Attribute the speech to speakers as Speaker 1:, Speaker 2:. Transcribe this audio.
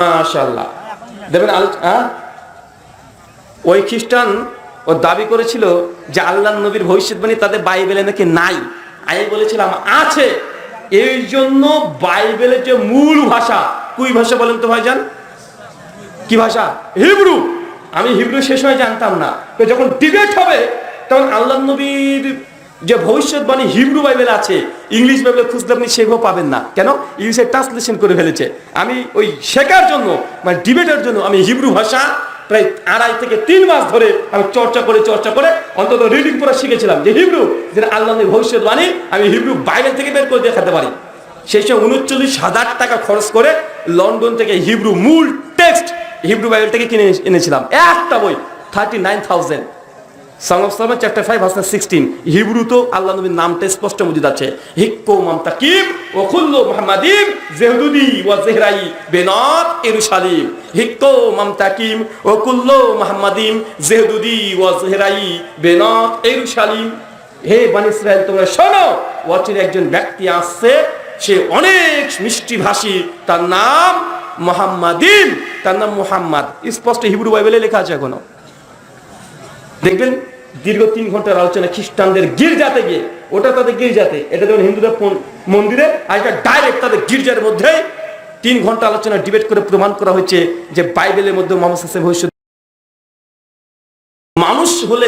Speaker 1: মাশাআল্লাহ দেখবেন ওই খ্রিস্টান ও দাবি করেছিল যে আল্লাহর নবীর ভবিষ্যৎবাণী তাদের বাইবেলে নাকি নাই। আমি বলেছিলাম আছে, এই জন্য বাইবেলের যে মূল ভাষা, কুই ভাষা বলেন তো ভাইজান, কি ভাষা? হিব্রু। আমি হিব্রু সে সময় জানতাম না, তো যখন ডিবেট হবে তখন আল্লাহর নবীর যে ভবিষ্যৎবাণী হিব্রু বাইবেলে আছে, ইংলিশ বাইবেলে খুঁজলে আপনি সেভাবে পাবেন না। কেন? ইংলিশে ট্রান্সলেশন করে ফেলেছে। আমি ওই শেখার জন্য, মানে ডিবেটের জন্য আমি হিব্রু ভাষা প্রায় 2.5 থেকে 3 মাস ধরে আমি চর্চা করে অন্তত রিডিং পড়া শিখেছিলাম, যে হিব্রু, যেটা আল্লাহ নবীর ভবিষ্যৎবাণী আমি হিব্রু বাইবেল থেকে বের করে দেখাতে পারি। সেই সময় 39,000 টাকা খরচ করে লন্ডন থেকে হিব্রু মূল টেক্সট হিব্রু বাইবেল থেকে কিনে এনেছিলাম, একটা বই 39,000। Song of Salman chapter 5 verse 16। Hebrew তো আল্লাহ নবীর নামটা স্পষ্ট মজুদ আছে, হিক্কো মামতাকিম ওয়া কুল্লু মুহাম্মাদিম জেহদুদি ওয়া জেহরাই বেনাত ইরুশালিম। হিক্কো মামতাকিম ওয়া কুল্লু মুহাম্মাদিম জেহদুদি ওয়া জেহরাই বেনাত ইরুশালিম। হে বনি ইসরাইল তোমরা শোনো, ওয়াচির একজন ব্যক্তি আসছে, সে অনেক মিষ্টি ভাষী, তার নাম মুহাম্মাদিন, তার নাম মুহাম্মদ। স্পষ্ট হিব্রু বাইবেলে লেখা আছে। এখনো দেখবেন দীর্ঘ 3 ঘন্টার আলোচনা খ্রিস্টানদের গির্জাতে গিয়ে, ওটা তাদের গির্জাতে, এটা যেমন হিন্দুদের মন্দিরে, আর এটা ডাইরেক্ট তাদের গির্জার মধ্যে 3 ঘন্টা আলোচনা ডিবেট করে প্রমাণ করা হয়েছে যে বাইবেলের মধ্যে মুহাম্মদ সাল্লাল্লাহু আলাইহি ওয়াসাল্লাম ভবিষ্যৎ মানুষ হলে